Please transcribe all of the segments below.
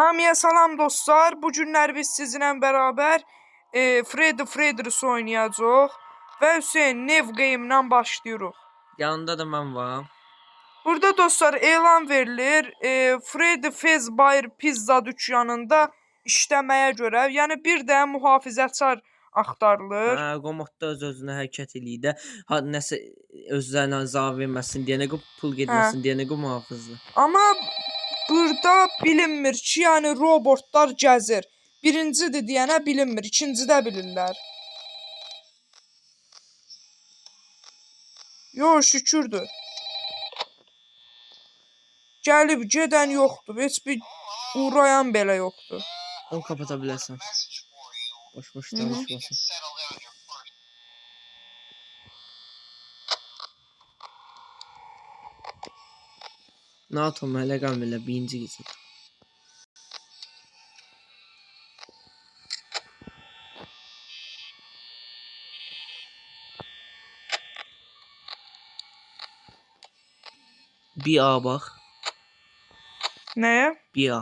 Hamıya salam dostlar. Bu günlər biz sizinlə bərabər Freddy Fredericks'i oynayacağıq və Hüseyn Nev Game-ilə başlayırıq. Yanında da mən varam. Burada dostlar elan verilir. Freddy Fazbear Pizza dükkanında işləməyə görə, yəni bir də mühafizəçar axtarılır. Hə, qomotda öz-özünə hərəkət eləyir də. Ha nəsə özlərinə zarar verməsin deyə, nə pul getməsin deyə, nə mühafizə. Amma burada bilinmir ki, yəni robotlar gəzir. Birincidir deyənə bilinmir, ikincidə bilirlər. Yox, şükürdür. Gəlib gedən yoxdur, heç bir uğrayan belə yoxdur. Onu kapata bilərsən. Boş-boş danışmasın. NATO mələ qalmırlar birinci gecə. Bir A bax. Nəyə? Bir A.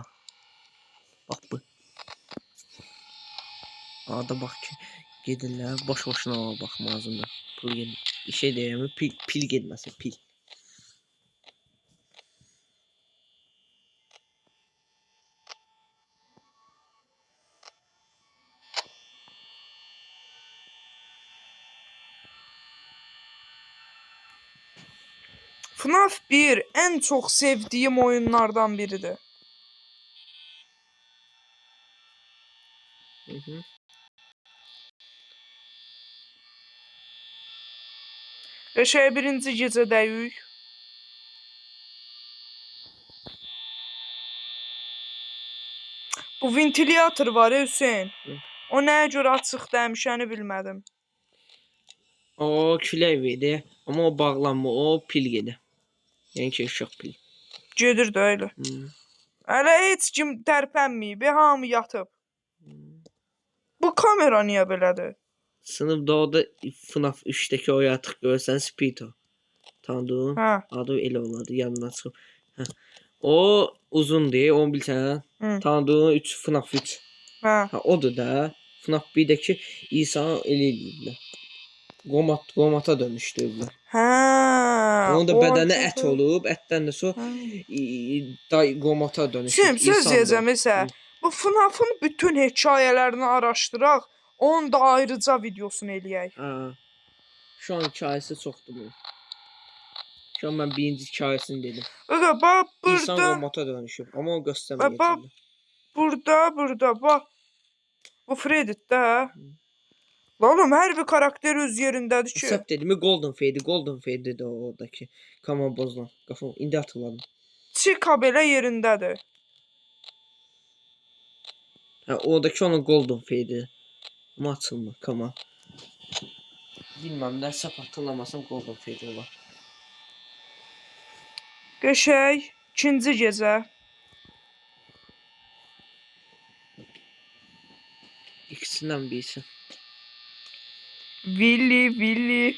Bax bu. A'da bax ki, gedirlər, boş-boşuna baxma lazımdır. Pul gedir. Bir şey deyirəm, pil getməsin, pil. FNAF 1 en çok sevdiğim oyunlardan biridir. Qəşəng birinci gecədəyik. Bu ventilator var ya Hüseyin. O nəyə görə açıq demişəni bilmədim. O külək verdi, amma o bağlanmır, o pil gedir. Yəni ki, işıq pil. Gedir də elə. Hələ heç kim tərpənməyib, hamı yatıb. Bu kamera niyə belədir? Sınıfda o da FNAF 3'deki o yatık görsen Spito. Tanıdın? Hə. Adı elə oladı, yanına çıxıb. Hə. O uzun deyə, onu bilsən. Tanıdığın 3 FNAF 3. Hə. Ha, odur da. FNAF 1'deki İsa'nı elə eləyiblər. Qomata dönüşdürüblər. Hə. Onun da bədəni ət olub, ətdən də sonra qomata dönüşüb. Söz deyəcəm isə, bu FNAF-ın bütün hekayələrini araşdıraq, onun da ayrıca videosunu eləyək. Hə. Şu an hikayəsi çoxdur bunun. Şu an mən birinci hikayəsini dedim. Bax, burada... İnsan qomata dönüşüb, amma o göstərməyəcəklər. Burada, bax. Bu Freddy'dir də. Oğlum, hər bir karakter öz yerindədir ki. Səhv dedimi? Golden Fade'dir oradakı. Kama bozulan. Qafam, indi hatırladım. Chica belə yerindədir. Hə, oradakı onun Golden Fade'i. Amma açılmır, Kama. Bilməm, nə səhv hatırlamasam Golden Fade'i var. Qəşəng, ikinci gecə. İkisindən birisi. Willy.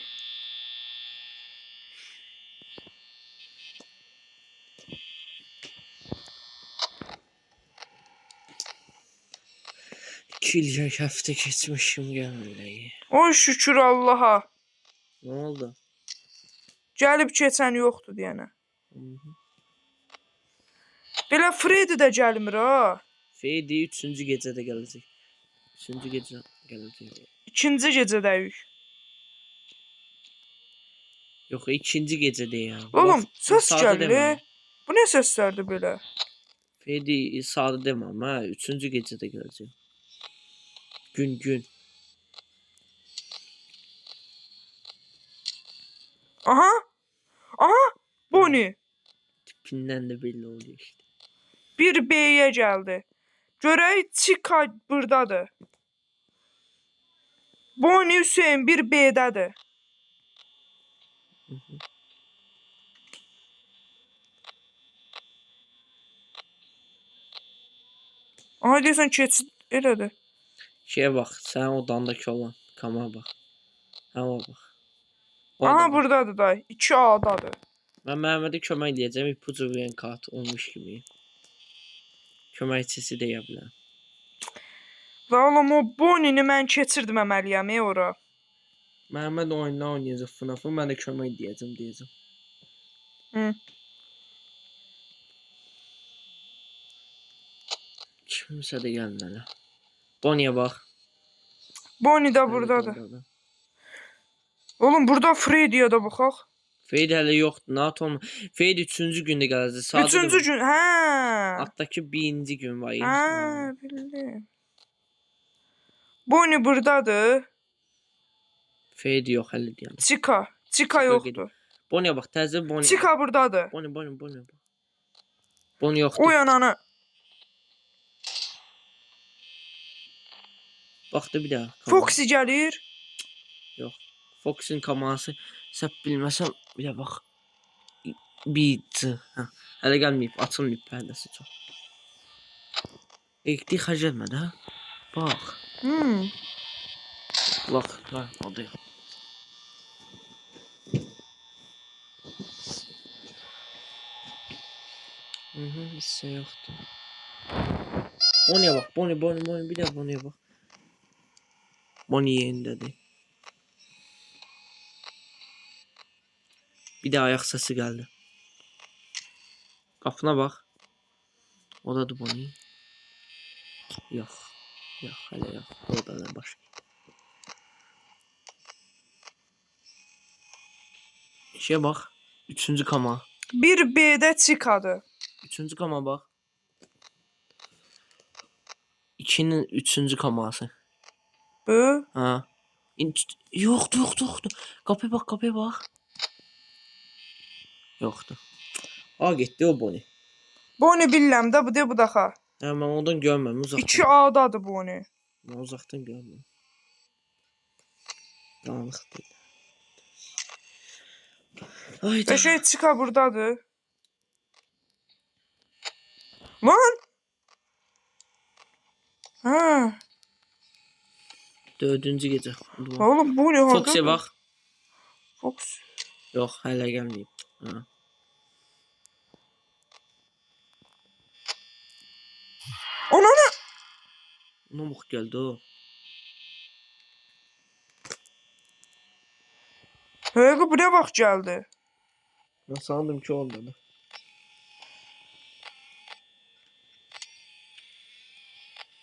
İki ilcək həftə keçmişim gəlməyi. O şükür Allaha. Nə oldu? Gəlib keçən yoxdur deyənə. Belə Freddy də gəlmir ha. Freddy 3-cü gecədə gələcək. 3-cü gecə gələcək. İkinci gecədəyik. Yox, ikinci gecədə ya. Oğlum, səs gəldi. Bu nə səslərdir belə? Freddy sadə deməm ha. 3-cü gecədə gələcək. Gün. Aha. Bonnie. Tipindən də belli oluyor işte. Bir B'yə gəldi. Görək Chica buradadır. Bonnie Hüseyin bir B'dədir. Aha deyəsən keçid elədir. Şeye bak, sen odandaki olan Kama bak. Ha o bak. Aha buradadır da. 2A'dadır. Ben Mehmet'e kömək edəcəm, ipucu verən kart olmuş gibi. köməkçisi deyə bilərəm. Və oğlum o Bonnie-ni mən keçirdim əməliyəm ora. Məhəmməd oyundan oynayacaq FNAF-ı, mən də kömək deyəcəm. Hı. Kimsə də gəlməli. Bonnie-yə bax. Bonnie də burdadır. Oğlum burada Freddy'yə də baxaq. Feydi hələ yoxdur. Natom. Feydi 3-cü gündə gələcək. Sadə. 3-cü gün. Hə. Atdakı 1-ci gün var. Hə, bildim. Bonnie burdadır. Feydi yox hələ deyəm. Chica yoxdur. Bonnie bax, təzə Bonnie. Chica burdadır. Bonnie. Bonnie yoxdur. Oy ananı. Baxdı bir daha. Foxy gəlir. Yox. Fox'un kamerası səhv bilməsəm bir də bax. Bit. Hə. Hələ gəlməyib, açılmayıb pərdəsi çox. Elektrik xərcləmədi hə? Bax. Bax, oldu. Hissə yoxdur. Bonnie'yə bax, Bonnie, bir də Bonnie'yə bax. Bonnie yerindədir. Bir də ayaq səsi gəldi. Qapına bax. Odadır Bonnie. Yox, hələ yox. Orada başqa. İşə bax. 3-cü kama. 1B-də Chica-dır. 3-cü kama bax. 2-nin 3-cü kaması. Bu? Ha. Yoxdur. Qapıya bax. Yoxdur. A getdi o Bonnie. Bonnie bilirəm də, bu daxa. Hə, mən ondan görmürəm uzaqdan. 2A-dadır Bonnie. Mən uzaqdan görmürəm. Dağınıqdır. Ayda. Beşik Chica burdadır. Lan! Hə. 4-cü gecə. Oğlum Bonnie hardadır? Fox'e bax. Fox. Yox, hələ gəlməyib. Ha. Ananı! Ona bax gəldi o. Həqiqi bu nə vaxt gəldi? Mən sandım ki olmadı.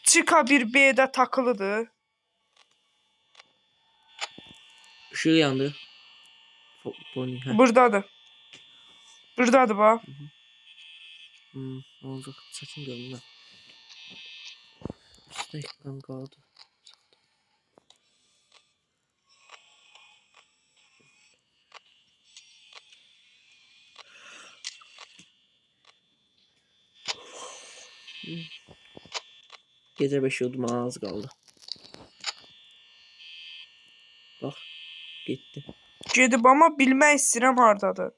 Chica 1B-də takılıdır. Işığı yandı. Bonnie, hə. Burdadır. Burdadır bax. Olacaq. Çətin görünmə. İşte ekran qaldı. Gecə 5 udmağa az qaldı. Bax. Getdi. Gedib amma bilmək istəyirəm hardadır.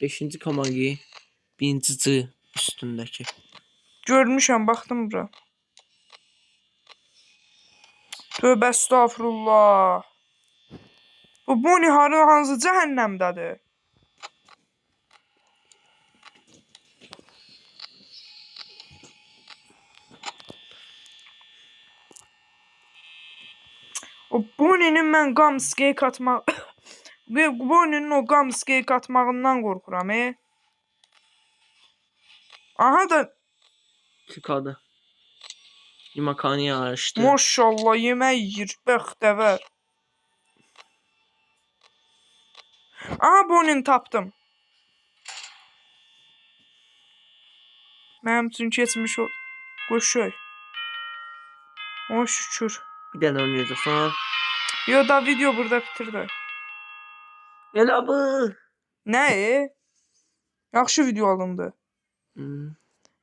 Beşinci kamangi. 1-ci üstündəki. Görmüşəm, baxdım bura. Tövbə estağfurullah. Bu Bonnie hansı cəhənnəmdədir? O Bonnie'nin mən qamskaya katmaq... Bonnie'nin o qamskaya katmağından qorxuram, Aha da... Çıkadı. Yeməkhaniyə açdı. Maşallah, yemək yiyir, bəxtəvər. Aha, Bonnie'ni tapdım. Mənim üçün keçmiş o... Qoşuy. O şükür. Bir dənə oynayacaqsan. Yo, da video burada bitirdi. Elə bu. Nə? Yaxşı video alındı.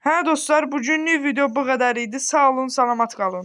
Hə dostlar, bugünlük video bu qədər idi. Sağ olun, salamat qalın.